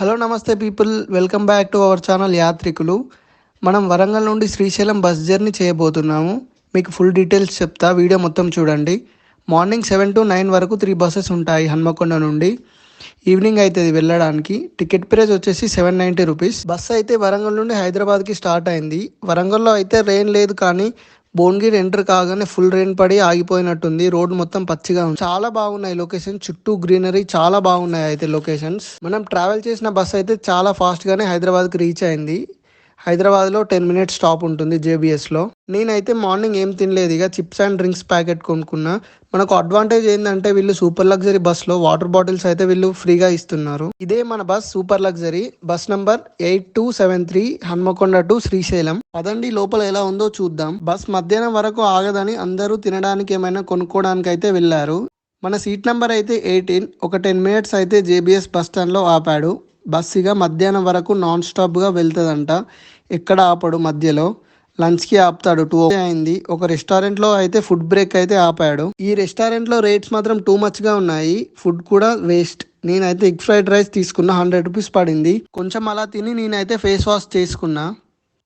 Hello నమస్తే people, welcome back to our channel యాత్రికులు. మనం వరంగల్ నుండి శ్రీశైలం బస్ జర్నీ చేయబోతున్నాము. మీకు ఫుల్ డీటెయిల్స్ చెప్తా, వీడియో మొత్తం చూడండి. మార్నింగ్ 7 to 9 వరకు 3 బస్సెస్ ఉంటాయి హన్మకొండ నుండి. ఈవినింగ్ అవుతుంది వెళ్ళడానికి. టికెట్ ప్రైస్ వచ్చేసి 790 రూపీస్. బస్ అయితే వరంగల్ నుండి హైదరాబాద్కి స్టార్ట్ అయింది. వరంగల్లో అయితే రెయిన్ లేదు, కానీ భువనగిరి ఎంటర్ కాగానే ఫుల్ రెయిన్ పడి ఆగిపోయినట్టుంది. రోడ్ మొత్తం పచ్చిగా ఉంది. చాలా బాగున్నాయి లొకేషన్, చుట్టూ గ్రీనరీ చాలా బాగున్నాయి అయితే లొకేషన్స్. మనం ట్రావెల్ చేసిన బస్ అయితే చాలా ఫాస్ట్ గానే హైదరాబాద్కి రీచ్ అయింది. హైదరాబాద్లో 10 minutes స్టాప్ ఉంటుంది జేబీఎస్లో. నేనైతే మార్నింగ్ ఏం తినలేదు, ఇక చిప్స్ అండ్ డ్రింక్స్ ప్యాకెట్ కొనుక్కున్నా. మనకు అడ్వాంటేజ్ ఏంటంటే వీళ్ళు సూపర్ లగ్జరీ బస్లో వాటర్ బాటిల్స్ అయితే వీళ్ళు ఫ్రీగా ఇస్తున్నారు. ఇదే మన bus super luxury, bus number 8273 Hanamkonda to Srisailam. పదండి లోపల ఎలా ఉందో చూద్దాం. బస్ మధ్యాహ్నం వరకు ఆగదని అందరూ తినడానికి ఏమైనా కొనుక్కోవడానికి అయితే వెళ్ళారు. మన సీట్ నెంబర్ అయితే 18. ఒక 10 minutes అయితే జేబీఎస్ బస్ స్టాండ్లో ఆపాడు. బస్ ఇక మధ్యాహ్నం వరకు నాన్ స్టాప్గా వెళ్తుందంట. ఎక్కడ ఆపడు, మధ్యలో లంచ్కి ఆపుతాడు. 2 అయింది. ఒక రెస్టారెంట్లో అయితే ఫుడ్ బ్రేక్ అయితే ఆపాడు. ఈ రెస్టారెంట్లో రేట్స్ మాత్రం టూ మచ్గా ఉన్నాయి, ఫుడ్ కూడా వేస్ట్. నేనైతే ఎగ్ ఫ్రైడ్ రైస్ తీసుకున్నా, 100 రూపీస్ పడింది. కొంచెం అలా తిని నేనైతే ఫేస్ వాష్ చేసుకున్నా.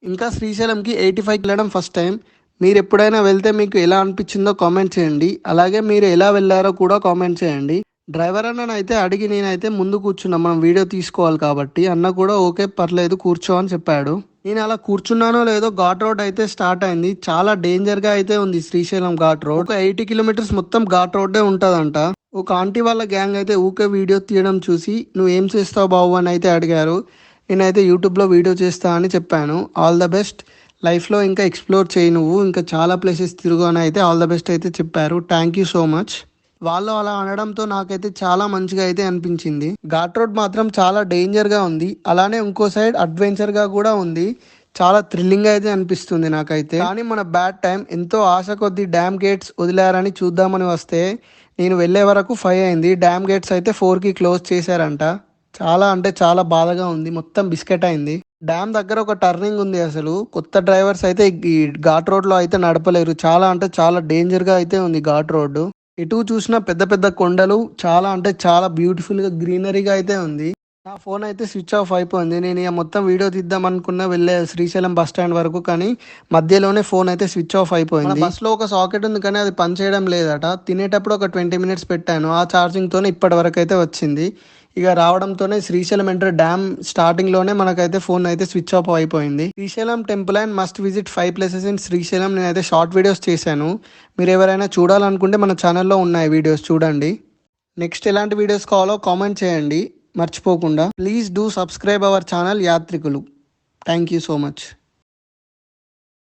ఇంకా శ్రీశైలంకి 85 వెళ్ళడం ఫస్ట్ టైం. మీరు ఎప్పుడైనా వెళ్తే మీకు ఎలా అనిపించిందో కామెంట్ చేయండి. అలాగే మీరు ఎలా వెళ్ళారో కూడా కామెంట్ చేయండి. డ్రైవర్ అన్న అయితే అడిగి నేనైతే ముందు కూర్చున్నా, మనం వీడియో తీసుకోవాలి కాబట్టి. అన్న కూడా ఓకే పర్లేదు కూర్చో అని చెప్పాడు. నేను అలా కూర్చున్నానో లేదో ఘాట్ రోడ్ అయితే స్టార్ట్ అయింది. చాలా డేంజర్గా అయితే ఉంది శ్రీశైలం ఘాట్ రోడ్. ఒక 80 kilometers మొత్తం ఘాట్ రోడ్డే ఉంటుందంట. ఒక ఆంటీ వాళ్ళ గ్యాంగ్ అయితే ఊకే వీడియో తీయడం చూసి నువ్వు ఏం చేస్తావు బాబు అని అయితే అడిగారు. నేనైతే యూట్యూబ్లో వీడియో చేస్తా అని చెప్పాను. ఆల్ ద బెస్ట్, లైఫ్లో ఇంకా ఎక్స్ప్లోర్ చేయి, నువ్వు ఇంకా చాలా ప్లేసెస్ తిరుగు అని అయితే ఆల్ ద బెస్ట్ అయితే చెప్పారు. Thank you so much. వాళ్ళు అలా అనడంతో నాకైతే చాలా మంచిగా అయితే అనిపించింది. ఘాట్ రోడ్ మాత్రం చాలా డేంజర్గా ఉంది, అలానే ఇంకో సైడ్ అడ్వెంచర్గా కూడా ఉంది. చాలా థ్రిల్లింగ్ అయితే అనిపిస్తుంది నాకైతే. కానీ మన బ్యాడ్ టైం, ఎంతో ఆశ కొద్దీ డ్యామ్ గేట్స్ వదిలారని చూద్దామని వస్తే నేను వెళ్ళే వరకు 5 అయింది. డ్యామ్ గేట్స్ అయితే 4కి క్లోజ్ చేశారంట. చాలా అంటే చాలా బాధగా ఉంది, మొత్తం బిస్కెట్ అయింది. డ్యామ్ దగ్గర ఒక టర్నింగ్ ఉంది, అసలు కొత్త డ్రైవర్స్ అయితే ఈ ఘాట్ రోడ్లో అయితే నడపలేరు. చాలా అంటే చాలా డేంజర్గా అయితే ఉంది ఘాట్ రోడ్డు. ఎటు చూసినా పెద్ద పెద్ద కొండలు, చాలా అంటే చాలా బ్యూటిఫుల్గా గ్రీనరీగా అయితే ఉంది. నా ఫోన్ అయితే స్విచ్ ఆఫ్ అయిపోయింది. నేను ఇక మొత్తం వీడియో తీద్దాం అనుకున్నా వెళ్ళే శ్రీశైలం బస్ స్టాండ్ వరకు, కానీ మధ్యలోనే ఫోన్ అయితే స్విచ్ ఆఫ్ అయిపోయింది. బస్లో ఒక సాకెట్ ఉంది కానీ అది పనిచేయడం లేదట. తినేటప్పుడు ఒక 20 minutes పెట్టాను, ఆ ఛార్జింగ్తోనే ఇప్పటి వరకు అయితే వచ్చింది. ఇక రావడంతోనే శ్రీశైలం ఎంటర్ డ్యామ్ స్టార్టింగ్లోనే మనకైతే ఫోన్ అయితే స్విచ్ ఆఫ్ అయిపోయింది. Srisailam temple and must visit 5 places in Srisailam నేనైతే షార్ట్ వీడియోస్ చేశాను. మీరు ఎవరైనా చూడాలనుకుంటే మన ఛానల్లో ఉన్నాయి వీడియోస్, చూడండి. నెక్స్ట్ ఎలాంటి వీడియోస్ కావాలో కామెంట్ చేయండి మర్చిపోకుండా. Please do subscribe our channel యాత్రికులు. Thank you so much.